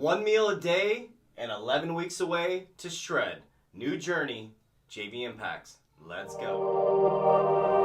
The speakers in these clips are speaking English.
1 meal a day and 11 weeks away to shred. New journey, JV Impacts. Let's go.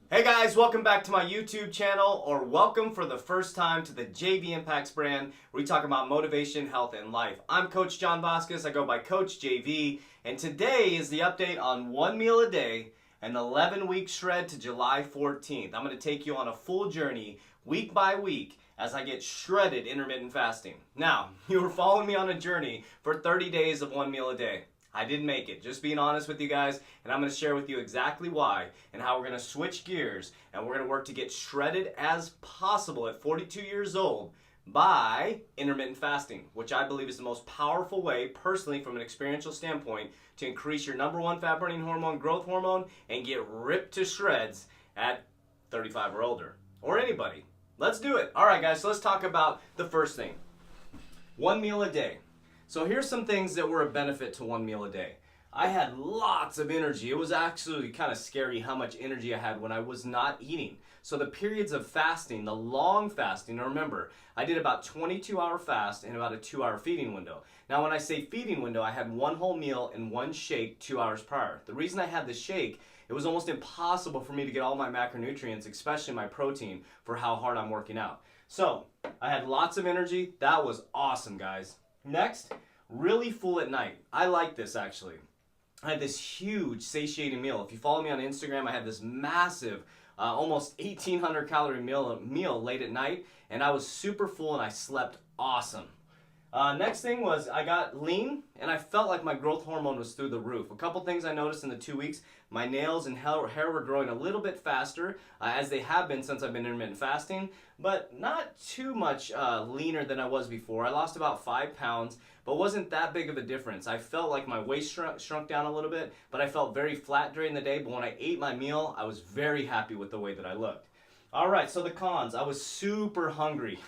Hey guys, welcome back to my YouTube channel, or welcome for the first time to the JV Impacts brand, where we talk about motivation, health, and life. I'm Coach John Vasquez. I go by Coach JV, and today is the update on 1 meal a day and 11-week shred to July 14th. I'm going to take you on a full journey, week by week, as I get shredded intermittent fasting. Now, you were following me on a journey for 30 days of 1 meal a day. I didn't make it, just being honest with you guys, and I'm going to share with you exactly why and how we're going to switch gears and we're going to work to get shredded as possible at 42 years old by intermittent fasting, which I believe is the most powerful way, personally, from an experiential standpoint, to increase your number one fat burning hormone, growth hormone, and get ripped to shreds at 35 or older, or anybody. Let's do it. All right, guys, so let's talk about the first thing. 1 meal a day. So here's some things that were a benefit to 1 meal a day. I had lots of energy. It was actually kind of scary how much energy I had when I was not eating. So the periods of fasting, the long fasting, now remember, I did about 22-hour fast and about a 2-hour feeding window. Now when I say feeding window, I had one whole meal and one shake 2 hours prior. The reason I had the shake, it was almost impossible for me to get all my macronutrients, especially my protein, for how hard I'm working out. So I had lots of energy. That was awesome, guys. Next, really full at night. I like this actually. I had this huge satiating meal. If you follow me on Instagram, I had this massive, almost 1,800 calorie meal late at night, and I was super full and I slept awesome. Next thing was I got lean and I felt like my growth hormone was through the roof. A couple things I noticed in the 2 weeks, my nails and hair were growing a little bit faster, as they have been since I've been intermittent fasting, but not too much leaner than I was before. I lost about 5 pounds, but wasn't that big of a difference. I felt like my waist shrunk down a little bit, but I felt very flat during the day. But when I ate my meal, I was very happy with the way that I looked. All right, so the cons. I was super hungry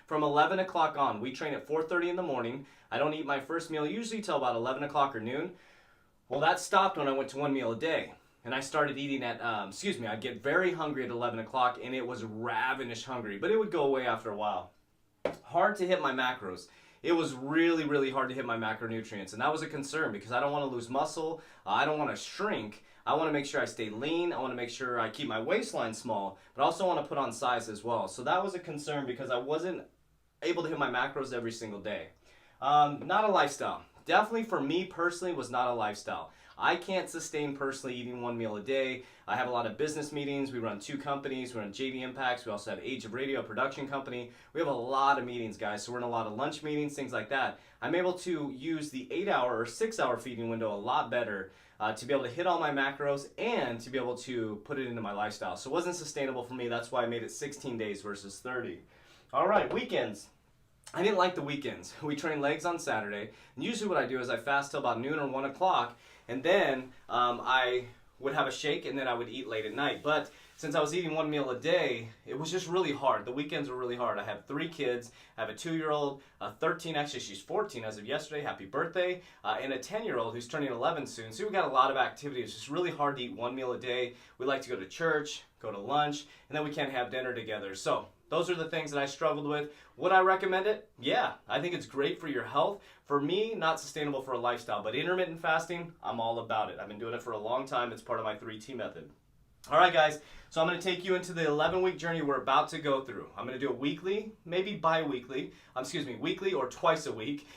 from 11 o'clock on. We train at 4:30 in the morning. I don't eat my first meal usually till about 11 o'clock or noon. Well, that stopped when I went to 1 meal a day. And I started eating at, I'd get very hungry at 11 o'clock, and it was ravenous hungry, but it would go away after a while. Hard to hit my macros. It was really, really hard to hit my macronutrients, and that was a concern because I don't want to lose muscle. I don't want to shrink. I want to make sure I stay lean. I want to make sure I keep my waistline small, but I also want to put on size as well. So that was a concern because I wasn't able to hit my macros every single day. Not a lifestyle. Definitely for me personally was not a lifestyle. I can't sustain personally eating 1 meal a day. I have a lot of business meetings. We run 2 companies. We run JV Impacts. We also have Age of Radio, a production company. We have a lot of meetings, guys. So we're in a lot of lunch meetings, things like that. I'm able to use the 8-hour or 6-hour feeding window a lot better to be able to hit all my macros and to be able to put it into my lifestyle. So it wasn't sustainable for me. That's why I made it 16 days versus 30. All right, weekends. I didn't like the weekends. We train legs on Saturday, and usually what I do is I fast till about noon or 1 o'clock, and then I would have a shake, and then I would eat late at night. But since I was eating 1 meal a day, it was just really hard. The weekends were really hard. I have 3 kids. I have a 2-year-old, a 13, actually she's 14 as of yesterday, happy birthday, and a 10-year-old who's turning 11 soon. So we got a lot of activities. It's just really hard to eat 1 meal a day. We like to go to church, go to lunch, and then we can't have dinner together. So those are the things that I struggled with. Would I recommend it? Yeah, I think it's great for your health. For me, not sustainable for a lifestyle, but intermittent fasting, I'm all about it. I've been doing it for a long time. It's part of my 3T method. All right, guys, so I'm going to take you into the 11-week journey we're about to go through. I'm going to do it weekly, maybe bi-weekly, weekly or twice a week,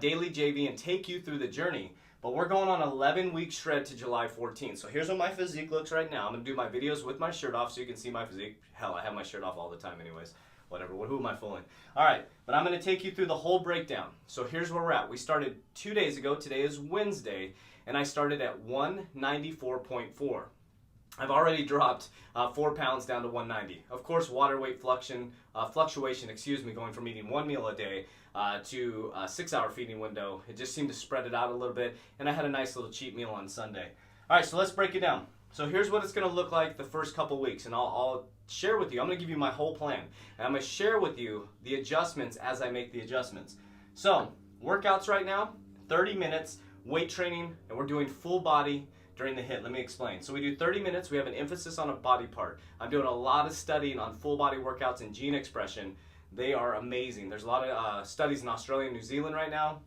daily JV, and take you through the journey. But we're going on 11-week shred to July 14th. So here's what my physique looks right now. I'm going to do my videos with my shirt off so you can see my physique. Hell, I have my shirt off all the time anyways. Whatever, who am I fooling? All right, but I'm going to take you through the whole breakdown. So here's where we're at. We started 2 days ago. Today is Wednesday, and I started at 194.4. I've already dropped 4 pounds down to 190. Of course, water weight fluctuation, going from eating 1 meal a day to a 6-hour feeding window. It just seemed to spread it out a little bit, and I had a nice little cheat meal on Sunday. All right, so let's break it down. So here's what it's going to look like the first couple weeks, and I'll share with you. I'm going to give you my whole plan, and I'm going to share with you the adjustments as I make the adjustments. So workouts right now, 30 minutes, weight training, and we're doing full body during the HIIT. Let me explain. So we do 30 minutes. We have an emphasis on a body part. I'm doing a lot of studying on full body workouts and gene expression. They are amazing. There's a lot of studies in Australia and New Zealand right now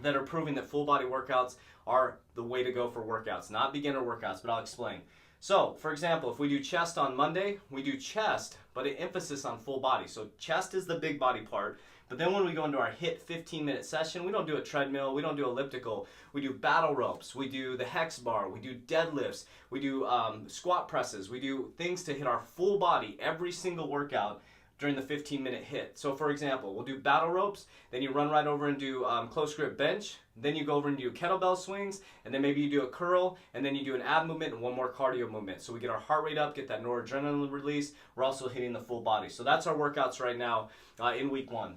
that are proving that full body workouts are the way to go for workouts, not beginner workouts, but I'll explain. So, for example, if we do chest on Monday, we do chest, but an emphasis on full body. So chest is the big body part, but then when we go into our HIIT 15-minute session, we don't do a treadmill, we don't do elliptical, we do battle ropes, we do the hex bar, we do deadlifts, we do squat presses, we do things to hit our full body every single workout during the 15-minute HIIT. So for example, we'll do battle ropes, then you run right over and do close grip bench, then you go over and do kettlebell swings, and then maybe you do a curl, and then you do an ab movement and one more cardio movement. So we get our heart rate up, get that noradrenaline release. We're also hitting the full body. So that's our workouts right now in week 1.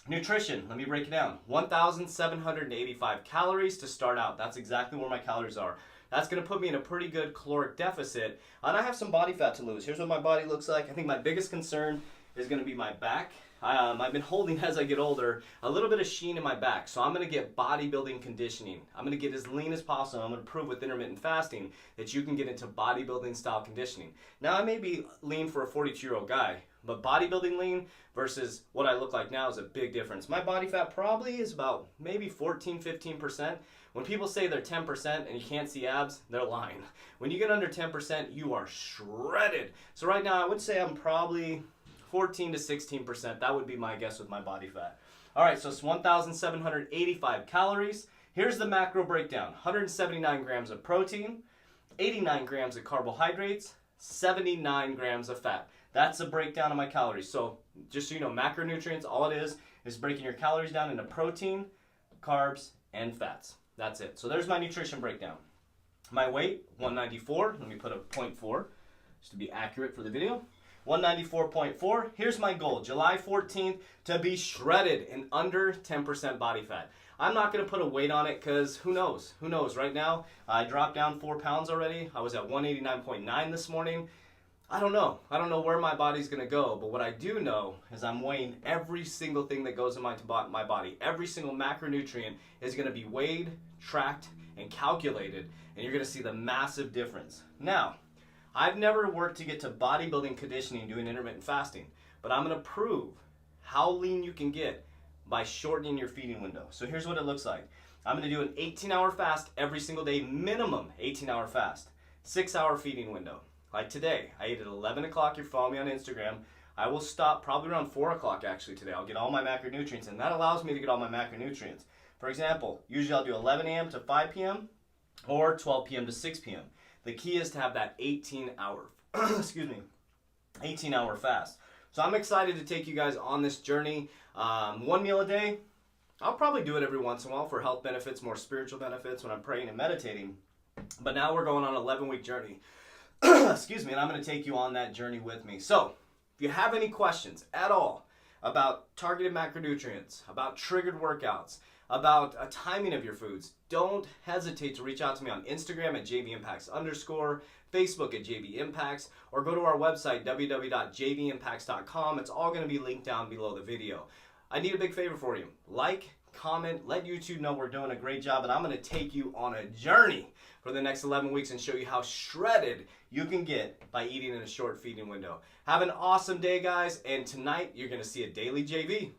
Nutrition, let me break it down. 1,785 calories to start out. That's exactly where my calories are. That's going to put me in a pretty good caloric deficit. And I have some body fat to lose. Here's what my body looks like. I think my biggest concern is going to be my back. I've been holding, as I get older, a little bit of sheen in my back. So I'm going to get bodybuilding conditioning. I'm going to get as lean as possible. I'm going to prove with intermittent fasting that you can get into bodybuilding style conditioning. Now, I may be lean for a 42-year-old guy, but bodybuilding lean versus what I look like now is a big difference. My body fat probably is about maybe 14-15%. When people say they're 10% and you can't see abs, they're lying. When you get under 10%, you are shredded. So right now, I would say I'm probably 14 to 16%. That would be my guess with my body fat. All right, so it's 1,785 calories. Here's the macro breakdown. 179 grams of protein, 89 grams of carbohydrates, 79 grams of fat. That's the breakdown of my calories. So just so you know, macronutrients, all it is breaking your calories down into protein, carbs, and fats. That's it. So there's my nutrition breakdown. My weight, 194. Let me put a 0.4 just to be accurate for the video. 194.4. Here's my goal, July 14th, to be shredded in under 10% body fat. I'm not going to put a weight on it because who knows? Who knows? Right now, I dropped down 4 pounds already. I was at 189.9 this morning. I don't know. I don't know where my body's going to go, but what I do know is I'm weighing every single thing that goes in my body. Every single macronutrient is going to be weighed, tracked, and calculated, and you're going to see the massive difference. Now, I've never worked to get to bodybuilding conditioning doing intermittent fasting, but I'm going to prove how lean you can get by shortening your feeding window. So here's what it looks like. I'm going to do an 18-hour fast every single day, minimum 18-hour fast, 6-hour feeding window. Like today, I ate at 11 o'clock. You're following me on Instagram. I will stop probably around 4 o'clock actually today. I'll get all my macronutrients, and that allows me to get all my macronutrients. For example, usually I'll do 11 a.m. to 5 p.m. or 12 p.m. to 6 p.m. The key is to have that 18-hour, 18-hour fast. So I'm excited to take you guys on this journey. 1 meal a day. I'll probably do it every once in a while for health benefits, more spiritual benefits when I'm praying and meditating. But now we're going on an 11-week journey. Excuse me, and I'm going to take you on that journey with me. So, if you have any questions at all about targeted macronutrients, about triggered workouts, about a timing of your foods, don't hesitate to reach out to me on Instagram at jvimpacts_, Facebook at jvimpacts, or go to our website, www.jvimpacts.com. It's all going to be linked down below the video. I need a big favor for you. Like, comment, let YouTube know we're doing a great job, and I'm going to take you on a journey for the next 11 weeks and show you how shredded you can get by eating in a short feeding window. Have an awesome day, guys, and tonight you're going to see a daily JV.